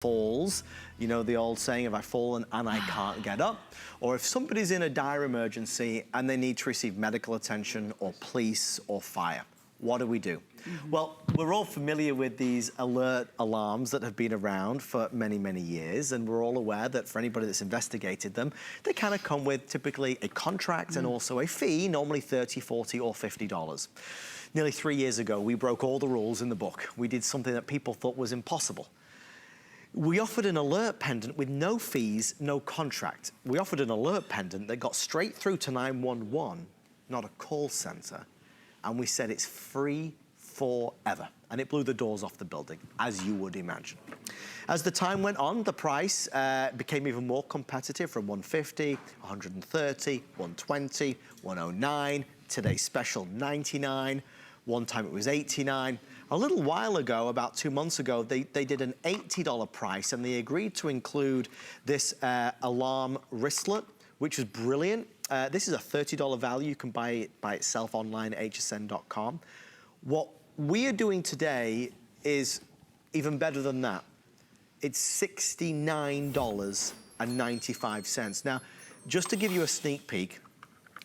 falls, you know the old saying, if I fall and I can't get up, or if somebody's in a dire emergency and they need to receive medical attention or police or fire. What do we do? Well, we're all familiar with these alert alarms that have been around for many, many years, and we're all aware that for anybody that's investigated them, they kind of come with typically a contract and also a fee, normally $30, $40, or $50. Nearly 3 years ago, we broke all the rules in the book. We did something that people thought was impossible. We offered an alert pendant with no fees, no contract. We offered an alert pendant that got straight through to 911, not a call center. And we said it's free forever. And it blew the doors off the building, as you would imagine. As the time went on, the price became even more competitive from $150, $130, $120, $109, today's special $99. One time it was $89. A little while ago, about 2 months ago, they did an $80 price, and they agreed to include this alarm wristlet, which was brilliant. This is a $30 value. You can buy it by itself online at hsn.com. What we are doing today is even better than that. It's $69.95. Now, just to give you a sneak peek,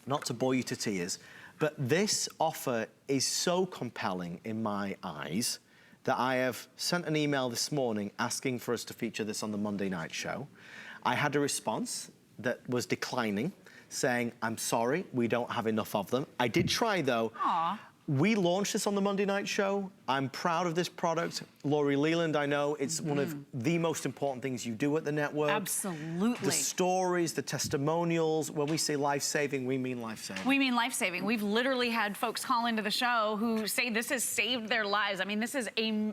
not to bore you to tears, but this offer is so compelling in my eyes that I have sent an email this morning asking for us to feature this on the Monday night show. I had a response that was declining, saying, I'm sorry, we don't have enough of them. I did try though. Aww. We launched this on the Monday night show. I'm proud of this product. Lori Leland, I know it's one of the most important things you do at the network. Absolutely. The stories, the testimonials. When we say life-saving, we mean life-saving. We mean life-saving. We've literally had folks call into the show who say this has saved their lives. I mean, this is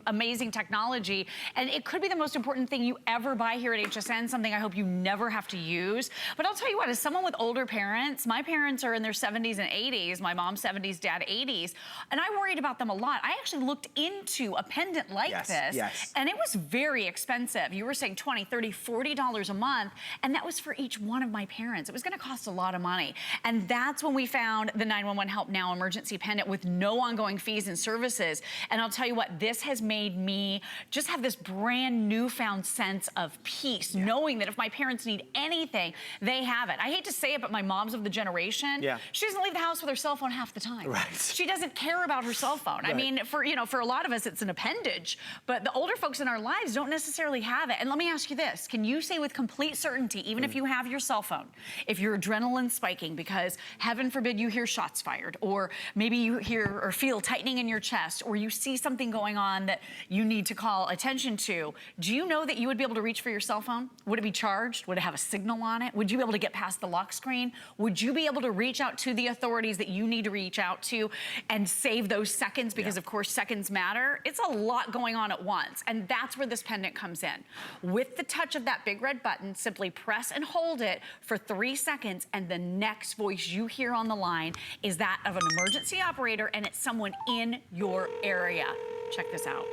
amazing technology, and it could be the most important thing you ever buy here at HSN, something I hope you never have to use. But I'll tell you what, as someone with older parents, my parents are in their 70s and 80s, my mom's 70s, dad 80s, and I worried about them a lot. I actually looked into a pendant like this, and it was very expensive. You were saying $20, $30, $40 a month, and that was for each one of my parents. It was gonna cost a lot of money. And that's when we found the 911 Help Now emergency pendant with no ongoing fees and services. And I'll tell you what, this has made me just have this brand newfound sense of peace, knowing that if my parents need anything, they have it. I hate to say it, but my mom's of the generation, she doesn't leave the house with her cell phone half the time. She doesn't care about her cell phone. I mean, for a lot of us, it's an appendage, but the older folks in our lives don't necessarily have it. And let me ask you this, can you say with complete certainty, even if you have your cell phone, if your adrenaline spiking because heaven forbid you hear shots fired, or maybe you hear or feel tightening in your chest, or you see something going on that you need to call attention to, do you know that you would be able to reach for your cell phone? Would it be charged? Would it have a signal on it? Would you be able to get past the lock screen? Would you be able to reach out to the authorities that you need to reach out to and save those seconds, because of course seconds matter? It's a lot going on at once, and that's where this pendant comes in. With the touch of that big red button, simply press and hold it for 3 seconds, and the next voice you hear on the line is that of an emergency operator, and it's someone in your area. Check this out.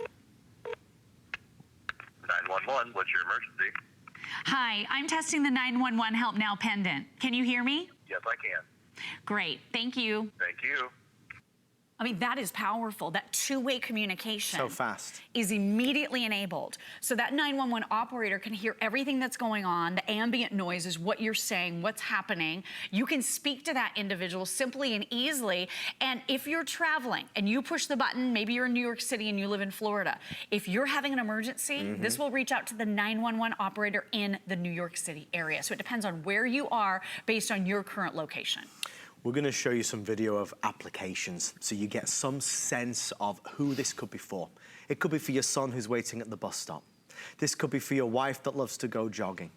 911, what's your emergency? Hi, I'm testing the 911 Help Now pendant. Can you hear me? Yes, I can. Great, thank you. Thank you. I mean, that is powerful. That two-way communication so fast is immediately enabled. So that 911 operator can hear everything that's going on, the ambient noises, what you're saying, what's happening. You can speak to that individual simply and easily. And if you're traveling and you push the button, maybe you're in New York City and you live in Florida, if you're having an emergency, this will reach out to the 911 operator in the New York City area. So it depends on where you are based on your current location. We're going to show you some video of applications so you get some sense of who this could be for. It could be for your son who's waiting at the bus stop. This could be for your wife that loves to go jogging.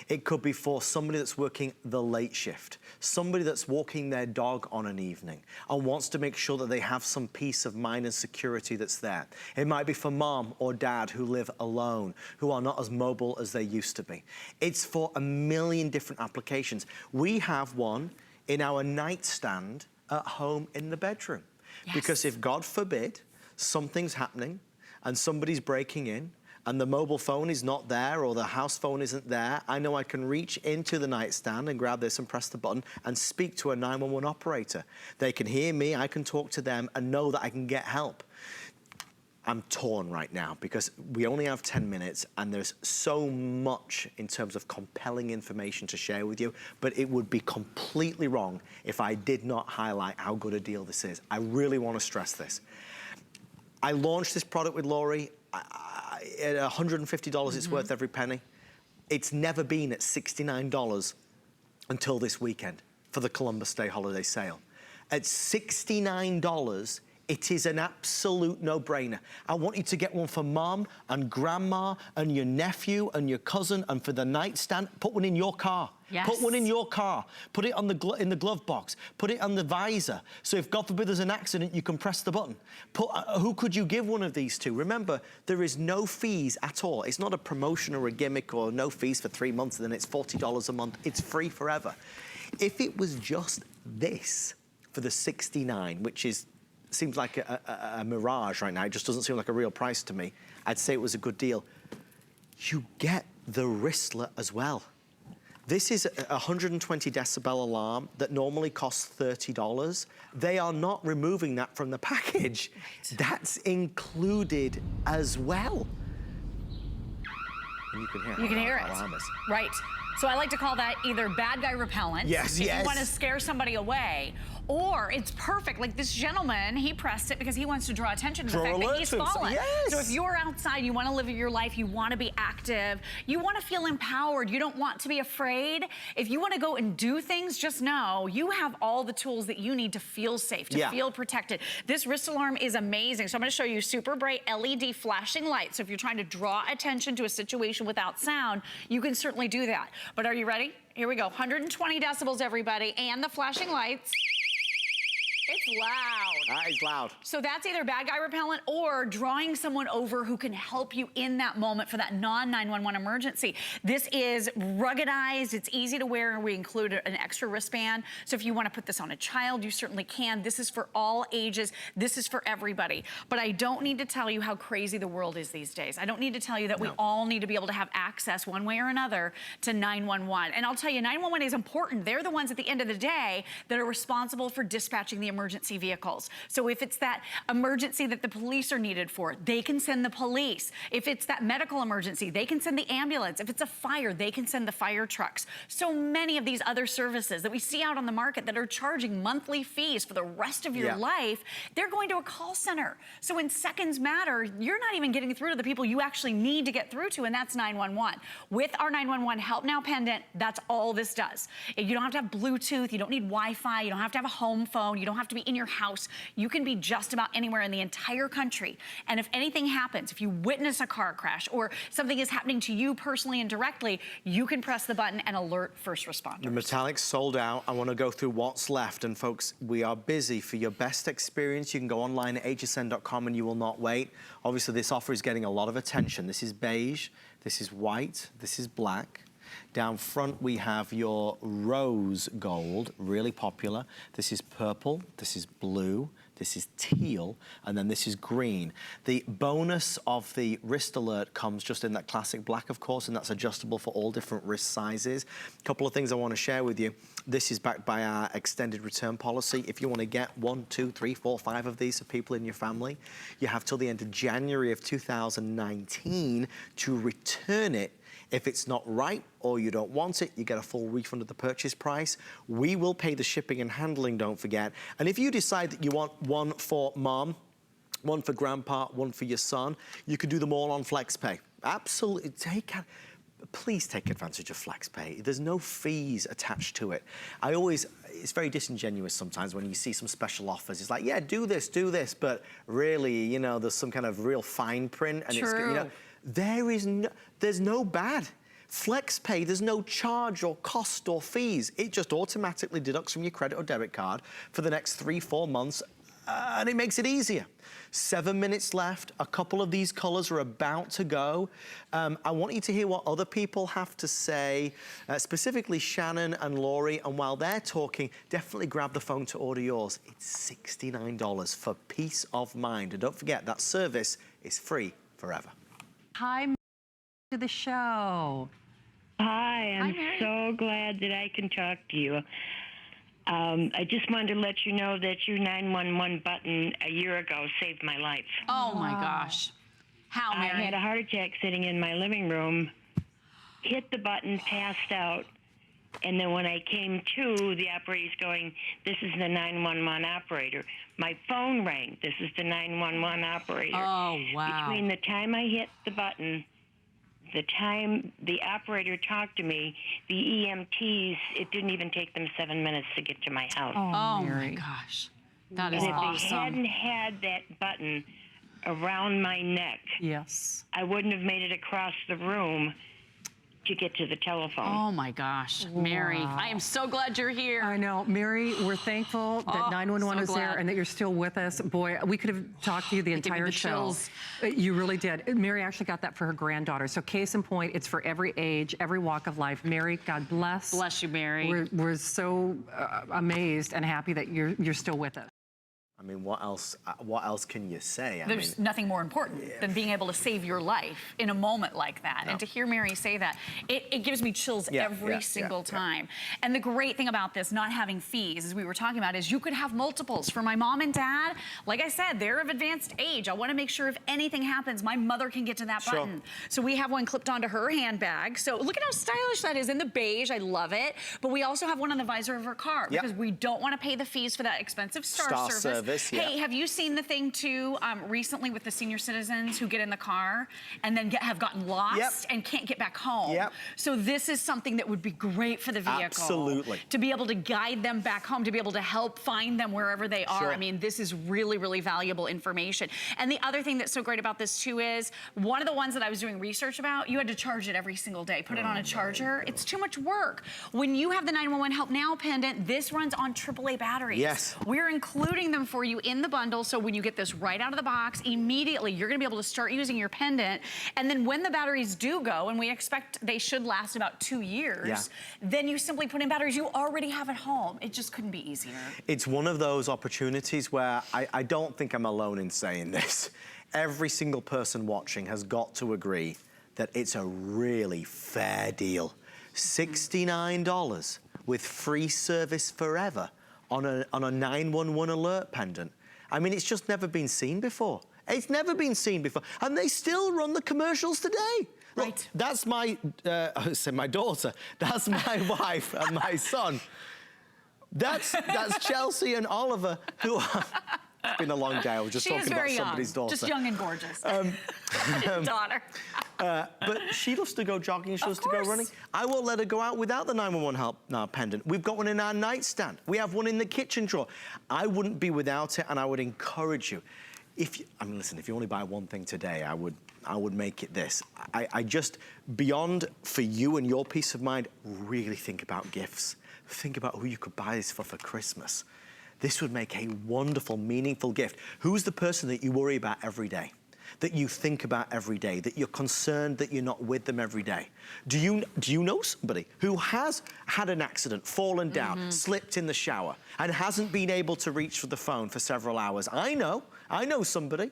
It could be for somebody that's working the late shift, somebody that's walking their dog on an evening and wants to make sure that they have some peace of mind and security that's there. It might be for mom or dad who live alone, who are not as mobile as they used to be. It's for a million different applications. We have one in our nightstand at home in the bedroom. Because if, God forbid, something's happening and somebody's breaking in and the mobile phone is not there or the house phone isn't there, I know I can reach into the nightstand and grab this and press the button and speak to a 911 operator. They can hear me, I can talk to them and know that I can get help. I'm torn right now because we only have 10 minutes and there's so much in terms of compelling information to share with you, but it would be completely wrong if I did not highlight how good a deal this is. I really want to stress this. I launched this product with Laurie at $150, it's worth every penny. It's never been at $69 until this weekend for the Columbus Day holiday sale. At $69, it is an absolute no-brainer. I want you to get one for mom and grandma and your nephew and your cousin, and for the nightstand, put one in your car. Yes. Put one in your car. Put it on in the glove box. Put it on the visor. So if, God forbid, there's an accident, you can press the button. Who could you give one of these to? Remember, there is no fees at all. It's not a promotion or a gimmick or no fees for 3 months and then it's $40 a month. It's free forever. If it was just this for the $69, which seems like a mirage right now, it just doesn't seem like a real price to me, I'd say it was a good deal. You get the wristlet as well. This is a 120 decibel alarm that normally costs $30. They are not removing that from the package. Right. That's included as well. And you can hear, it. Right. So I like to call that either bad guy repellent. Yes, if you want to scare somebody away. Or it's perfect, like this gentleman, he pressed it because he wants to draw attention to the fact that he's fallen. Yes. So if you're outside, you want to live your life, you want to be active, you want to feel empowered, you don't want to be afraid. If you want to go and do things, just know you have all the tools that you need to feel safe, to feel protected. This wrist alarm is amazing. So I'm going to show you super bright LED flashing lights. So if you're trying to draw attention to a situation without sound, you can certainly do that. But are you ready? Here we go. 120 decibels, everybody, and the flashing lights. It's loud. That is loud. So that's either bad guy repellent or drawing someone over who can help you in that moment for that non-911 emergency. This is ruggedized. It's easy to wear. We include an extra wristband. So if you want to put this on a child, you certainly can. This is for all ages. This is for everybody. But I don't need to tell you how crazy the world is these days. I don't need to tell you that we all need to be able to have access one way or another to 911. And I'll tell you, 911 is important. They're the ones at the end of the day that are responsible for dispatching the emergency vehicles. So if it's that emergency that the police are needed for, they can send the police. If it's that medical emergency, they can send the ambulance. If it's a fire, they can send the fire trucks. So many of these other services that we see out on the market that are charging monthly fees for the rest of your life, they're going to a call center. So when seconds matter, you're not even getting through to the people you actually need to get through to, and that's 911. With our 911 Help Now pendant, that's all this does. You don't have to have Bluetooth, you don't need Wi-Fi, you don't have to have a home phone, you don't have to be in your house. You can be just about anywhere in the entire country. And if anything happens, if you witness a car crash or something is happening to you personally and directly, you can press the button and alert first responders. The metallic's sold out. I want to go through what's left. And folks, we are busy. For your best experience, you can go online at hsn.com and you will not wait. Obviously, this offer is getting a lot of attention. This is beige, this is white, this is black. Down front, we have your rose gold, really popular. This is purple, this is blue, this is teal, and then this is green. The bonus of the wrist alert comes just in that classic black, of course, and that's adjustable for all different wrist sizes. A couple of things I want to share with you. This is backed by our extended return policy. If you want to get 1, 2, 3, 4, 5 of these for people in your family, you have till the end of January of 2019 to return it. If it's not right or you don't want it, you get a full refund of the purchase price. We will pay the shipping and handling, don't forget. And if you decide that you want one for mom, one for grandpa, one for your son, you can do them all on FlexPay. Absolutely. Please take advantage of FlexPay. There's no fees attached to it. It's very disingenuous sometimes when you see some special offers. It's like, yeah, do this, but really, you know, there's some kind of real fine print and it's, you know, there's no bad. FlexPay, there's no charge or cost or fees. It just automatically deducts from your credit or debit card for the next 3-4 months, and it makes it easier. 7 minutes left. A couple of these colors are about to go. I want you to hear what other people have to say, specifically Shannon and Laurie, and while they're talking, definitely grab the phone to order yours. It's $69 for peace of mind. And don't forget, that service is free forever. Hi, to the show. Hi, I'm so glad that I can talk to you. I just wanted to let you know that your 911 button a year ago saved my life. Oh my gosh. How, Mary? I had a heart attack sitting in my living room, hit the button, passed out, and then when I came to, the operator's going, "This is the 911 operator." My phone rang. "This is the 911 operator." Oh, wow. Between the time I hit the button, the time the operator talked to me, the EMTs, it didn't even take them 7 minutes to get to my house. Oh my gosh. That is And if awesome. they hadn't had that button around my neck, Yes. I wouldn't have made it across the room to get to the telephone. Oh my gosh, Mary, I am so glad you're here. I know. Mary, we're thankful that 911 is there glad. and that you're still with us. Boy, we could have talked to you the Give me entire the show. chills. You really did. Mary actually got that for her granddaughter. So case in point, it's for every age, every walk of life. Mary, God bless. Bless you, Mary. We're so amazed and happy that you're still with us. I mean, what else can you say? There's nothing more important than being able to save your life in a moment like that. No. And to hear Mary say that, it gives me chills every single time. And the great thing about this not having fees, as we were talking about, is you could have multiples. For my mom and dad, like I said, they're of advanced age. I want to make sure if anything happens, my mother can get to that button. So we have one clipped onto her handbag. So look at how stylish that is in the beige. I love it. But we also have one on the visor of her car because we don't want to pay the fees for that expensive star service. Hey, have you seen the thing too recently with the senior citizens who get in the car and then have gotten lost and can't get back home? So this is something that would be great for the vehicle. Absolutely. To be able to guide them back home, to be able to help find them wherever they are. I mean, this is really, really valuable information. And the other thing that's so great about this too is, one of the ones that I was doing research about, you had to charge it every single day. Put it on a charger. It's too much work. When you have the 911 Help Now pendant, this runs on AAA batteries. Yes. We're including them for you in the bundle, so when you get this right out of the box, immediately you're gonna be able to start using your pendant, and then when the batteries do go, and we expect they should last about 2 years, then you simply put in batteries you already have at home. It just couldn't be easier. It's one of those opportunities where I don't think I'm alone in saying this. Every single person watching has got to agree that it's a really fair deal. $69 with free service forever on a 911 alert pendant. I mean, it's just never been seen before. It's never been seen before. And they still run the commercials today. Look, that's my, I said my daughter. That's my wife and my son. That's Chelsea and Oliver, who are, it's been a long day. I was just talking about somebody's daughter. Just young and gorgeous. Daughter. But she loves to go jogging, she loves to go running. I won't let her go out without the 911 Help Now pendant. We've got one in our nightstand. We have one in the kitchen drawer. I wouldn't be without it, and I would encourage you. I mean, listen, if you only buy one thing today, I would make it this. I just, beyond for you and your peace of mind, really think about gifts. Think about who you could buy this for Christmas. This would make a wonderful, meaningful gift. Who's the person that you worry about every day? That you think about every day, that you're concerned that you're not with them every day? Do you know somebody who has had an accident, fallen down, slipped in the shower, and hasn't been able to reach for the phone for several hours? I know somebody.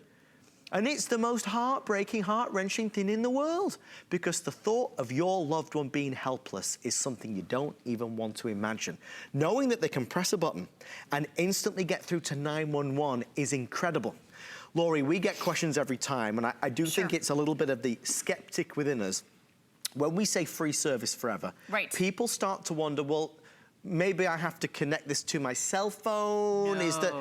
And it's the most heartbreaking, heart-wrenching thing in the world, because the thought of your loved one being helpless is something you don't even want to imagine. Knowing that they can press a button and instantly get through to 911 is incredible. Laurie, we get questions every time, and I do think it's a little bit of the skeptic within us. When we say free service forever, people start to wonder, well, maybe I have to connect this to my cell phone. Is there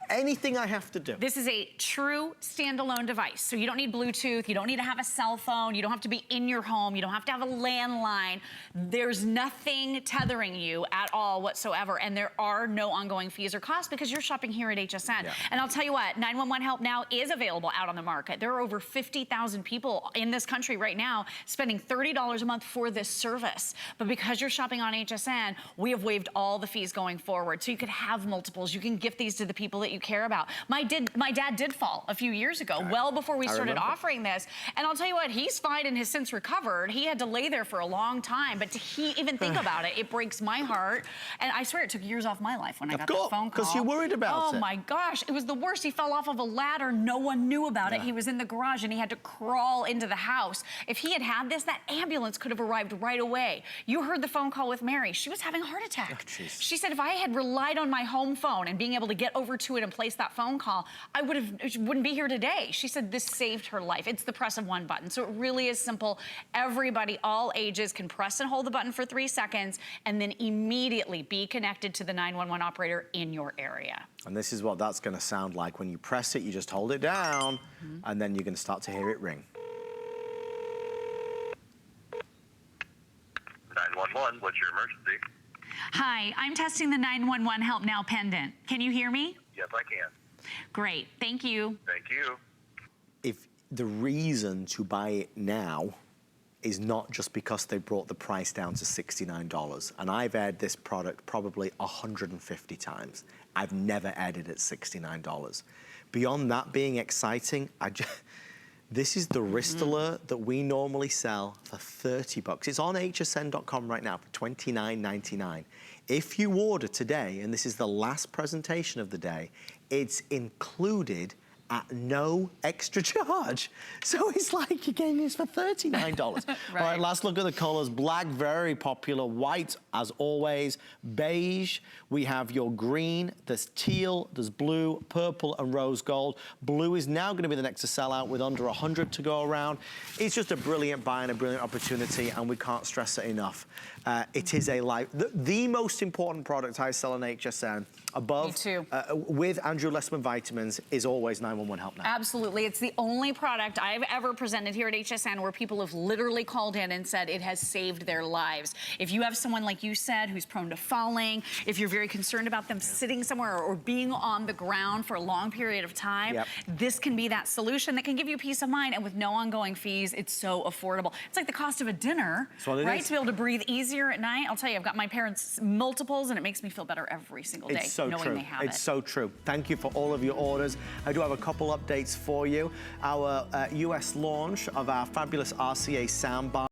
anything I have to do? This is a true standalone device. So you don't need Bluetooth, you don't need to have a cell phone, you don't have to be in your home, you don't have to have a landline. There's nothing tethering you at all whatsoever, and there are no ongoing fees or costs because you're shopping here at HSN. And I'll tell you what, 911 Help Now is available out on the market. There are over 50,000 people in this country right now spending $30 a month for this service. But because you're shopping on HSN, we have waived all the fees going forward. So you could have multiples, you can gift these to the people that you you care about. My dad did fall a few years ago, well before we started offering this. And I'll tell you what, he's fine and has since recovered. He had to lay there for a long time, but to even think about it, it breaks my heart. And I swear it took years off my life when I got that phone call. Because you're worried about it. Oh my gosh, it was the worst. He fell off of a ladder. No one knew about it. He was in the garage and he had to crawl into the house. If he had had this, that ambulance could have arrived right away. You heard the phone call with Mary. She was having a heart attack. She said if I had relied on my home phone and being able to get over to it and place that phone call, I wouldn't be here today. She said this saved her life. It's the press of one button. So it really is simple. Everybody, all ages, can press and hold the button for 3 seconds and then immediately be connected to the 911 operator in your area. And this is what that's going to sound like. When you press it, you just hold it down, and then you're going to start to hear it ring. 911, what's your emergency? Hi, I'm testing the 911 Help Now pendant. Can you hear me? Yes, I can. Great, thank you. Thank you. If the reason to buy it now is not just because they brought the price down to $69, and I've aired this product probably 150 times. I've never aired it at $69. Beyond that being exciting, this is the wrist alert that we normally sell for $30. It's on hsn.com right now for $29.99. If you order today, and this is the last presentation of the day, it's included at no extra charge. So it's like you're getting this for $39. All right, last look at the colors. Black, very popular. White, as always. Beige, we have your green. There's teal, there's blue, purple, and rose gold. Blue is now going to be the next to sell out with under 100 to go around. It's just a brilliant buy and a brilliant opportunity, and we can't stress it enough. It is a life. The most important product I sell on HSN, above, with Andrew Lessman vitamins, is always 911 Help Now. Absolutely. It's the only product I've ever presented here at HSN where people have literally called in and said it has saved their lives. If you have someone, like you said, who's prone to falling, if you're very concerned about them sitting somewhere or being on the ground for a long period of time, this can be that solution that can give you peace of mind, and with no ongoing fees, it's so affordable. It's like the cost of a dinner, right? To be able to breathe easier at night. I'll tell you, I've got my parents' multiples, and it makes me feel better every single day. It's so knowing true. They have it's so true. Thank you for all of your orders. I do have a couple updates for you. Our US launch of our fabulous RCA soundbar